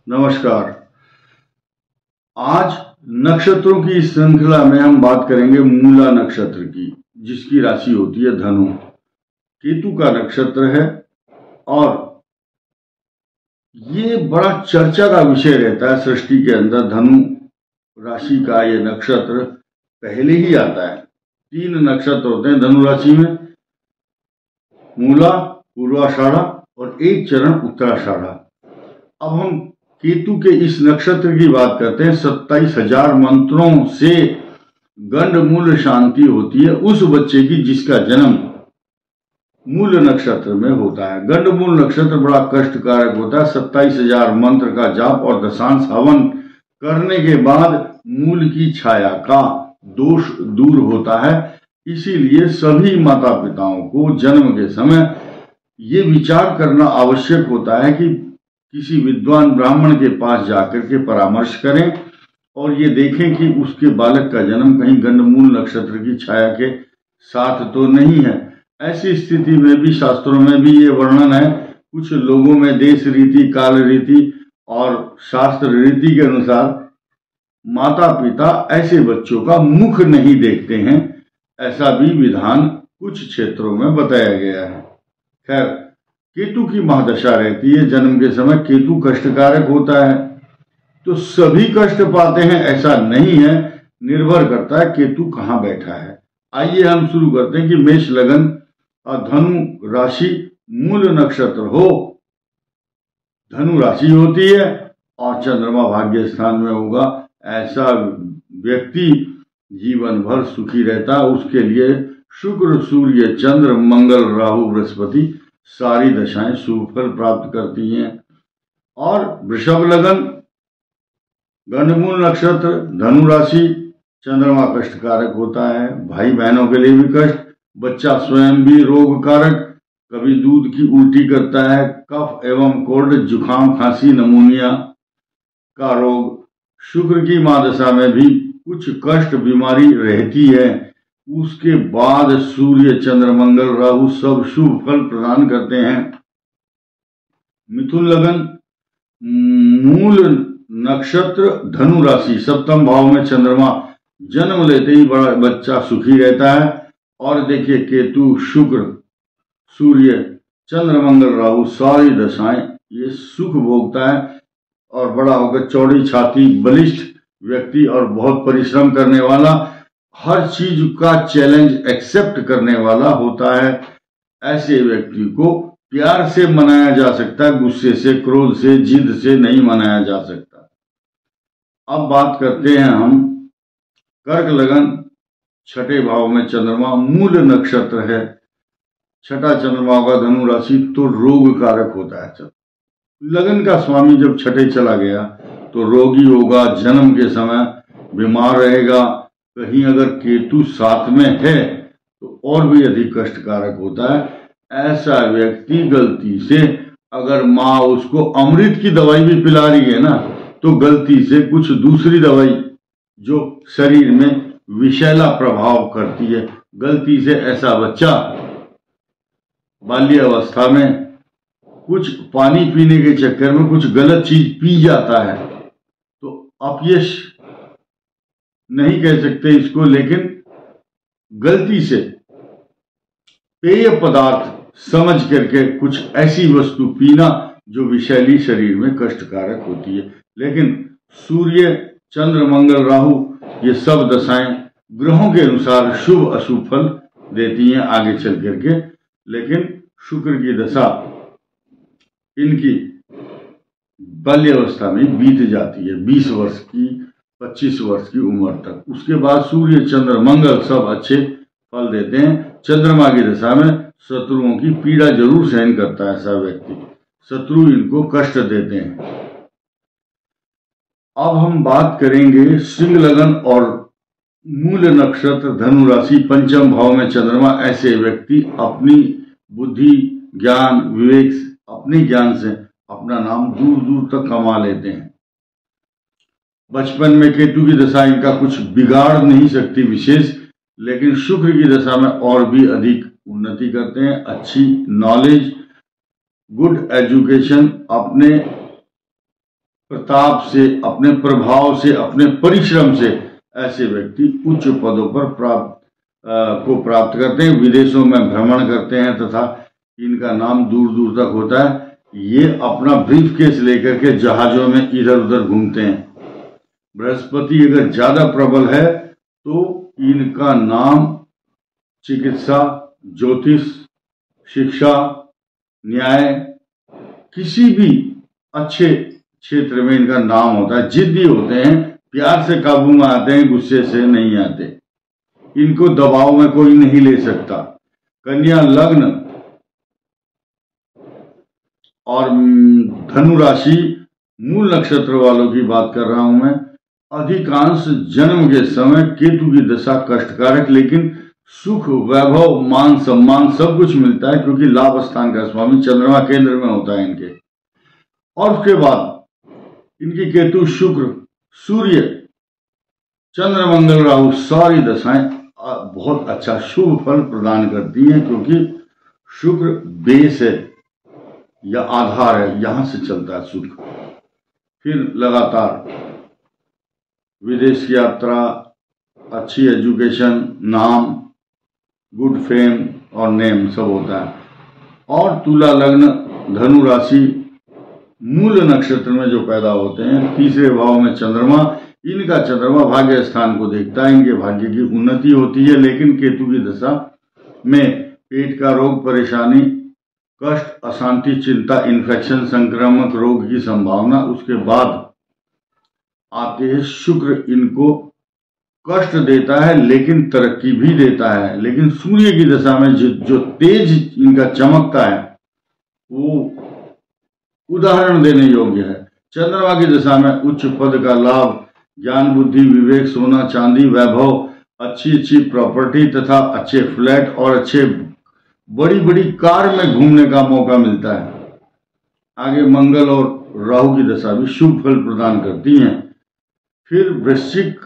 नमस्कार। आज नक्षत्रों की इस श्रृंखला में हम बात करेंगे मूला नक्षत्र की, जिसकी राशि होती है धनु। केतु का नक्षत्र है और ये बड़ा चर्चा का विषय रहता है सृष्टि के अंदर। धनु राशि का ये नक्षत्र पहले ही आता है। 3 नक्षत्र होते हैं धनु राशि में, मूला, पूर्वाषाढ़ा और एक चरण उत्तराषाढ़ा। अब हम केतु के इस नक्षत्र की बात करते हैं। 27,000 मंत्रों से गंडमूल शांति होती है उस बच्चे की जिसका जन्म मूल नक्षत्र में होता है। गंडमूल नक्षत्र बड़ा कष्टकारक होता है। 27,000 मंत्र का जाप और दशांश हवन करने के बाद मूल की छाया का दोष दूर होता है। इसीलिए सभी माता पिताओं को जन्म के समय ये विचार करना आवश्यक होता है कि किसी विद्वान ब्राह्मण के पास जाकर के परामर्श करें और ये देखें कि उसके बालक का जन्म कहीं गंडमूल नक्षत्र की छाया के साथ तो नहीं है। ऐसी स्थिति में भी शास्त्रों में भी ये वर्णन है। कुछ लोगों में देश रीति, काल रीति और शास्त्र रीति के अनुसार माता पिता ऐसे बच्चों का मुख नहीं देखते हैं, ऐसा भी विधान कुछ क्षेत्रों में बताया गया है। खैर, केतु की महादशा रहती है जन्म के समय। केतु कष्टकारक होता है, तो सभी कष्ट पाते हैं ऐसा नहीं है, निर्भर करता है केतु कहाँ बैठा है। आइए हम शुरू करते हैं कि मेष लगन और धनु राशि मूल नक्षत्र हो, धनु राशि होती है और चंद्रमा भाग्य स्थान में होगा, ऐसा व्यक्ति जीवन भर सुखी रहता है। उसके लिए शुक्र, सूर्य, चंद्र, मंगल, राहु, बृहस्पति सारी दशाएं शुभ फल प्राप्त करती हैं। और वृषभ लगन, गंडमूल नक्षत्र, धनु राशि, चंद्रमा कष्टकारक होता है। भाई बहनों के लिए भी कष्ट, बच्चा स्वयं भी रोग कारक, कभी दूध की उल्टी करता है, कफ एवं कोल्ड, जुखाम, खांसी, नमूनिया का रोग। शुक्र की महादशा में भी कुछ कष्ट बीमारी रहती है। उसके बाद सूर्य, चंद्र, मंगल, राहु सब शुभ फल प्रदान करते हैं। मिथुन लगन, मूल नक्षत्र, धनु राशि, सप्तम भाव में चंद्रमा, जन्म लेते ही बड़ा बच्चा सुखी रहता है। और देखिए केतु, शुक्र, सूर्य, चंद्र, मंगल, राहु सारी दशाएं ये सुख भोगता है और बड़ा होकर चौड़ी छाती, बलिष्ठ व्यक्ति और बहुत परिश्रम करने वाला, हर चीज का चैलेंज एक्सेप्ट करने वाला होता है। ऐसे व्यक्ति को प्यार से मनाया जा सकता है, गुस्से से, क्रोध से, जिद से नहीं मनाया जा सकता। अब बात करते हैं हम कर्क लगन, छठे भाव में चंद्रमा, मूल नक्षत्र है। छठा चंद्रमा होगा धनु राशि, तो रोग कारक होता है। लगन का स्वामी जब छठे चला गया तो रोगी होगा, जन्म के समय बीमार रहेगा। कहीं अगर केतु साथ में है तो और भी अधिक कष्टकारक होता है। ऐसा व्यक्ति गलती से, अगर माँ उसको अमृत की दवाई भी पिला रही है ना, तो गलती से कुछ दूसरी दवाई जो शरीर में विषैला प्रभाव करती है, गलती से ऐसा बच्चा बाल्यावस्था में कुछ पानी पीने के चक्कर में कुछ गलत चीज पी जाता है, तो अपयश नहीं कह सकते इसको, लेकिन गलती से पेय पदार्थ समझ करके कुछ ऐसी वस्तु पीना जो विषैली शरीर में कष्टकारक होती है। लेकिन सूर्य, चंद्र, मंगल, राहु ये सब दशाएं ग्रहों के अनुसार शुभ अशुभ फल देती हैं आगे चल करके। लेकिन शुक्र की दशा इनकी बाल्यावस्था में बीत जाती है, 20 वर्ष की, 25 वर्ष की उम्र तक। उसके बाद सूर्य, चंद्र, मंगल सब अच्छे फल देते हैं। चंद्रमा की दशा में शत्रुओं की पीड़ा जरूर सहन करता है ऐसा व्यक्ति, शत्रु इनको कष्ट देते हैं। अब हम बात करेंगे सिंह लगन और मूल नक्षत्र, धनु राशि, पंचम भाव में चंद्रमा। ऐसे व्यक्ति अपनी बुद्धि, ज्ञान, विवेक, अपने ज्ञान से अपना नाम दूर दूर तक कमा लेते हैं। बचपन में केतु की दशा इनका कुछ बिगाड़ नहीं सकती विशेष, लेकिन शुक्र की दशा में और भी अधिक उन्नति करते हैं। अच्छी नॉलेज, गुड एजुकेशन, अपने प्रताप से, अपने प्रभाव से, अपने परिश्रम से ऐसे व्यक्ति उच्च पदों पर प्राप्त करते हैं, विदेशों में भ्रमण करते हैं तथा इनका नाम दूर दूर तक होता है। ये अपना ब्रीफ केस लेकर के जहाजों में इधर उधर घूमते हैं। बृहस्पति अगर ज्यादा प्रबल है तो इनका नाम चिकित्सा, ज्योतिष, शिक्षा, न्याय, किसी भी अच्छे क्षेत्र में इनका नाम होता है। जिद्दी होते हैं, प्यार से काबू में आते हैं, गुस्से से नहीं आते। इनको दबाव में कोई नहीं ले सकता। कन्या लग्न और धनु राशि मूल नक्षत्र वालों की बात कर रहा हूं मैं। अधिकांश जन्म के समय केतु की दशा कष्टकारक, लेकिन सुख, वैभव, मान सम्मान सब कुछ मिलता है, क्योंकि लाभ स्थान का स्वामी चंद्रमा केंद्र में होता है इनके। और उसके बाद इनकी केतु, शुक्र, सूर्य, चंद्र, मंगल, राहु सारी दशाएं बहुत अच्छा शुभ फल प्रदान करती हैं, क्योंकि शुक्र बेस है या आधार है, यहां से चलता है सुख। फिर लगातार विदेश यात्रा, अच्छी एजुकेशन, नाम, गुड फेम और नेम सब होता है। और तुला लग्न, धनु राशि मूल नक्षत्र में जो पैदा होते हैं, तीसरे भाव में चंद्रमा, इनका चंद्रमा भाग्य स्थान को देखता है, इनके भाग्य की उन्नति होती है। लेकिन केतु की दशा में पेट का रोग, परेशानी, कष्ट, अशांति, चिंता, इन्फेक्शन, संक्रामक रोग की संभावना। उसके बाद आते हैं शुक्र, इनको कष्ट देता है लेकिन तरक्की भी देता है। लेकिन सूर्य की दशा में जो तेज इनका चमकता है वो उदाहरण देने योग्य है। चंद्रमा की दशा में उच्च पद का लाभ, ज्ञान, बुद्धि, विवेक, सोना चांदी, वैभव, अच्छी प्रॉपर्टी तथा अच्छे फ्लैट और अच्छे बड़ी बड़ी कार में घूमने का मौका मिलता है। आगे मंगल और राहु की दशा भी शुभ फल प्रदान करती हैं। फिर वृश्चिक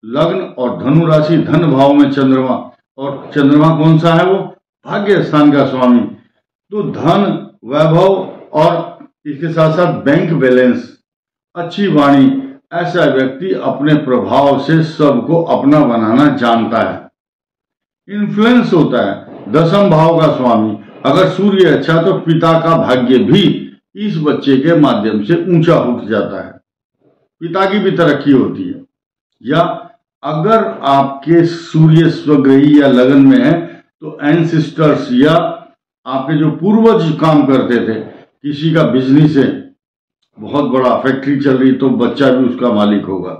लग्न और धनु राशि, धन भाव में चंद्रमा, और चंद्रमा कौन सा है? वो भाग्य स्थान का स्वामी। तो धन, वैभव और इसके साथ साथ बैंक बैलेंस, अच्छी वाणी, ऐसा व्यक्ति अपने प्रभाव से सबको अपना बनाना जानता है। इन्फ्लुएंस होता है। दसम भाव का स्वामी अगर सूर्य अच्छा तो पिता का भाग्य भी इस बच्चे के माध्यम से ऊंचा उठ जाता है, पिता की भी तरक्की होती है। या अगर आपके सूर्य स्वग्रही या लगन में है तो एंसेस्टर्स या आपके जो पूर्वज काम करते थे, किसी का बिजनेस है, बहुत बड़ा फैक्ट्री चल रही, तो बच्चा भी उसका मालिक होगा।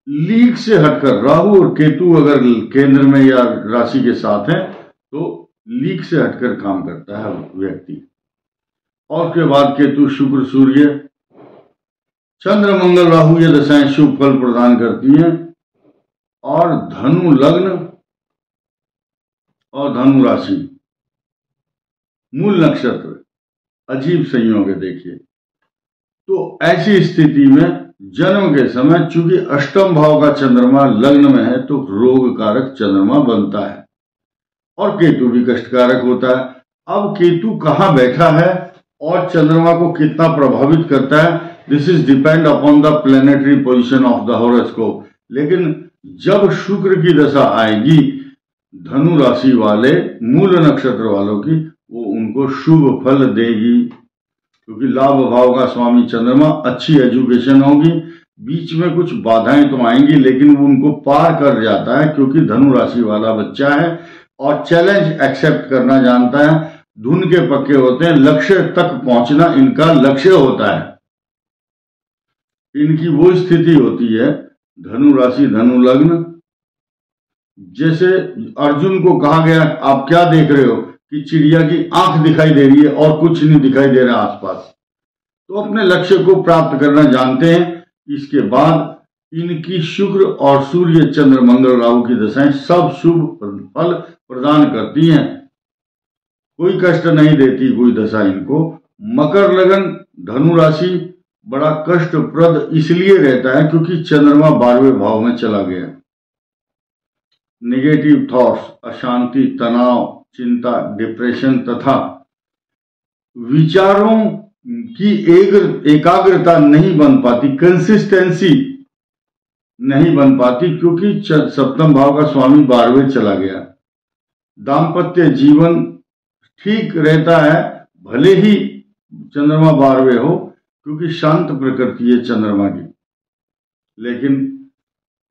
लीग से हटकर राहु और केतु अगर केंद्र में या राशि के साथ है तो लीग से हटकर काम करता है व्यक्ति। और उसके बाद केतु, शुक्र, सूर्य, चंद्र, मंगल, राहु ये दशाएं शुभ फल प्रदान करती हैं। और धनु लग्न और धनु राशि मूल नक्षत्र, अजीब संयोग है। देखिए, तो ऐसी स्थिति में जन्म के समय चूंकि अष्टम भाव का चंद्रमा लग्न में है तो रोग कारक चंद्रमा बनता है और केतु भी कष्टकारक होता है। अब केतु कहाँ बैठा है और चंद्रमा को कितना प्रभावित करता है, this is depend upon the planetary position of the horoscope. लेकिन जब शुक्र की दशा आएगी धनु राशि वाले मूल नक्षत्र वालों की, वो उनको शुभ फल देगी, क्योंकि लाभ भाव का स्वामी चंद्रमा, अच्छी एजुकेशन होगी। बीच में कुछ बाधाएं तो आएंगी लेकिन वो उनको पार कर जाता है, क्योंकि धनु राशि वाला बच्चा है और चैलेंज एक्सेप्ट करना जानता है, धुन के पक्के होते हैं, लक्ष्य तक पहुंचना इनका लक्ष्य होता है। इनकी वो स्थिति होती है धनु राशि धनु लग्न, जैसे अर्जुन को कहा गया आप क्या देख रहे हो कि चिड़िया की आंख दिखाई दे रही है और कुछ नहीं दिखाई दे रहा आसपास। तो अपने लक्ष्य को प्राप्त करना जानते हैं। इसके बाद इनकी शुक्र और सूर्य, चंद्र, मंगल, राहु की दशाएं सब शुभ फल प्रदान करती हैं, कोई कष्ट नहीं देती कोई दशा इनको। मकर लगन धनु राशि बड़ा कष्टप्रद इसलिए रहता है क्योंकि चंद्रमा 12वें भाव में चला गया। नेगेटिव थॉट्स, अशांति, तनाव, चिंता, डिप्रेशन तथा विचारों की एकाग्रता नहीं बन पाती, कंसिस्टेंसी नहीं बन पाती, क्योंकि सप्तम भाव का स्वामी 12वें चला गया। दाम्पत्य जीवन ठीक रहता है भले ही चंद्रमा 12वें हो, क्योंकि शांत प्रकृति है चंद्रमा की, लेकिन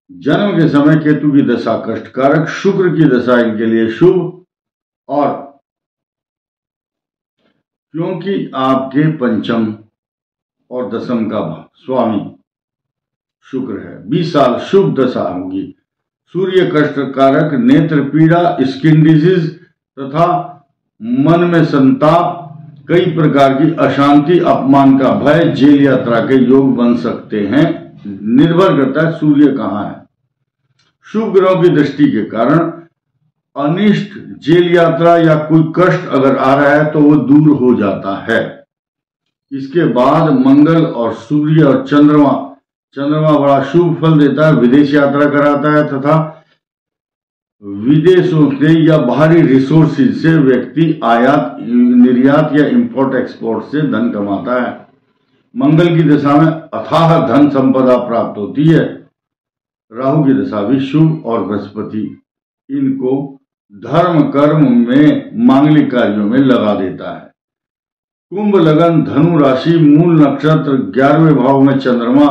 जन्म के समय केतु की दशा कष्टकारक, शुक्र की दशा इनके लिए शुभ, और क्योंकि आपके पंचम और दशम का स्वामी शुक्र है, 20 साल शुभ दशा होगी। सूर्य कष्टकारक, नेत्र पीड़ा, स्किन डिजीज तथा मन में संताप, कई प्रकार की अशांति, अपमान का भय, जेल यात्रा के योग बन सकते हैं। निर्भर करता है सूर्य कहाँ है। शुभ ग्रहों की दृष्टि के कारण अनिष्ट, जेल यात्रा या कोई कष्ट अगर आ रहा है तो वो दूर हो जाता है। इसके बाद मंगल और सूर्य और चंद्रमा बड़ा शुभ फल देता है, विदेश यात्रा कराता है तथा विदेशों से या बाहरी रिसोर्सेज से व्यक्ति आयात निर्यात या इंपोर्ट एक्सपोर्ट से धन कमाता है। मंगल की दशा में अथाह धन संपदा प्राप्त होती है। राहु की दशा भी शुभ, और बृहस्पति इनको धर्म कर्म में मांगलिक कार्यों में लगा देता है। कुंभ लगन, धनु राशि, मूल नक्षत्र, 11वें भाव में चंद्रमा,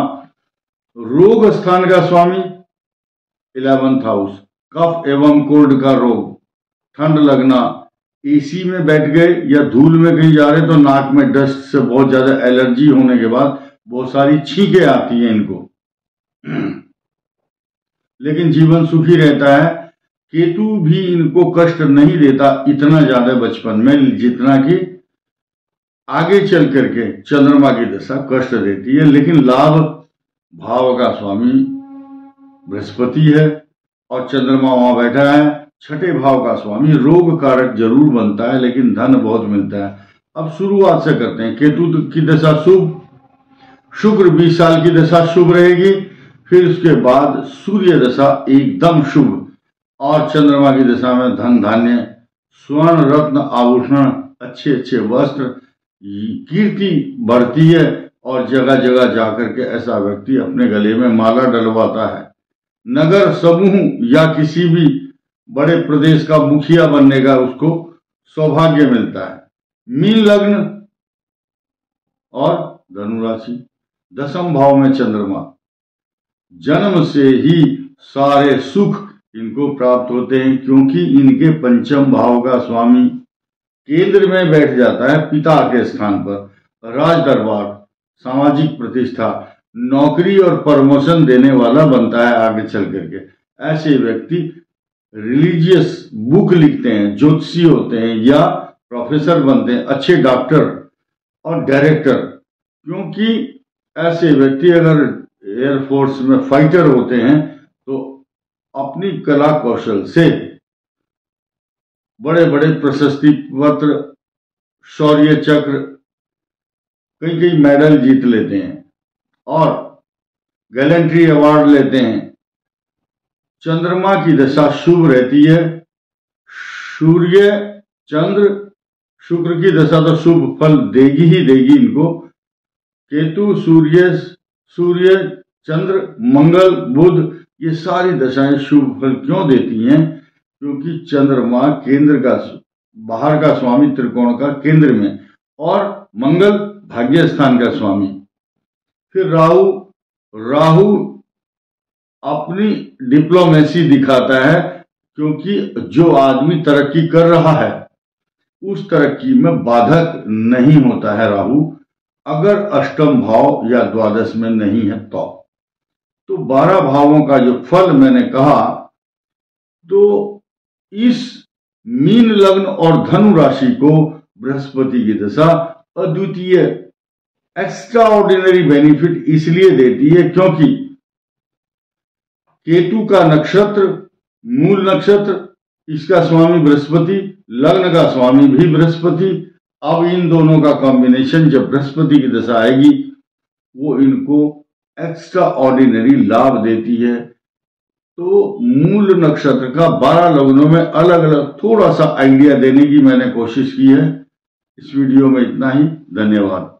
रोग स्थान का स्वामी 11th हाउस, कफ एवं कोल्ड का रोग, ठंड लगना, एसी में बैठ गए या धूल में कहीं जा रहे तो नाक में डस्ट से बहुत ज्यादा एलर्जी होने के बाद बहुत सारी छींकें आती हैं इनको, लेकिन जीवन सुखी रहता है। केतु भी इनको कष्ट नहीं देता इतना ज्यादा बचपन में, जितना कि आगे चल करके चंद्रमा की दशा कष्ट देती है। लेकिन लाभ भाव का स्वामी बृहस्पति है और चंद्रमा वहां बैठा है। छठे भाव का स्वामी रोग कारक जरूर बनता है, लेकिन धन बहुत मिलता है। अब शुरुआत से करते हैं। केतु की दशा शुभ, शुक्र 20 साल की दशा शुभ रहेगी, फिर उसके बाद सूर्य दशा एकदम शुभ, और चंद्रमा की दशा में धन धान्य, स्वर्ण रत्न आभूषण, अच्छे अच्छे वस्त्र, कीर्ति बढ़ती है, और जगह जगह जाकर के ऐसा व्यक्ति अपने गले में माला डलवाता है। नगर समूह या किसी भी बड़े प्रदेश का मुखिया बनने का उसको सौभाग्य मिलता है। मीन लग्न और धनु राशि, 10वें भाव में चंद्रमा, जन्म से ही सारे सुख इनको प्राप्त होते हैं, क्योंकि इनके पंचम भाव का स्वामी केंद्र में बैठ जाता है, पिता के स्थान पर। राज दरबार, सामाजिक प्रतिष्ठा, नौकरी और प्रमोशन देने वाला बनता है आगे चल करके। ऐसे व्यक्ति रिलीजियस बुक लिखते हैं, ज्योतिषी होते हैं या प्रोफेसर बनते हैं, अच्छे डॉक्टर और डायरेक्टर, क्योंकि ऐसे व्यक्ति अगर एयरफोर्स में फाइटर होते हैं तो अपनी कला कौशल से बड़े बड़े प्रशस्ति पत्र, शौर्य चक्र, कई कई मेडल जीत लेते हैं और गैलेंट्री अवार्ड लेते हैं। चंद्रमा की दशा शुभ रहती है। सूर्य चंद्र शुक्र की दशा तो शुभ फल देगी ही देगी इनको। केतु सूर्य चंद्र मंगल बुध, ये सारी दशाएं शुभ फल क्यों देती हैं? क्योंकि चंद्रमा केंद्र का, बाहर का स्वामी त्रिकोण का केंद्र में, और मंगल भाग्य स्थान का स्वामी। फिर राहु अपनी डिप्लोमेसी दिखाता है, क्योंकि जो आदमी तरक्की कर रहा है उस तरक्की में बाधक नहीं होता है राहु, अगर अष्टम भाव या द्वादश में नहीं है तो 12 भावों का जो फल मैंने कहा, तो इस मीन लग्न और धनु राशि को बृहस्पति की दशा अद्वितीय एक्स्ट्रा ऑर्डिनरी बेनिफिट इसलिए देती है क्योंकि केतु का नक्षत्र, मूल नक्षत्र, इसका स्वामी बृहस्पति, लग्न का स्वामी भी बृहस्पति। अब इन दोनों का कॉम्बिनेशन जब बृहस्पति की दशा आएगी वो इनको एक्स्ट्रा ऑर्डिनरी लाभ देती है। तो मूल नक्षत्र का 12 लग्नों में अलग अलग थोड़ा सा आइडिया देने की मैंने कोशिश की है। इस वीडियो में इतना ही। धन्यवाद।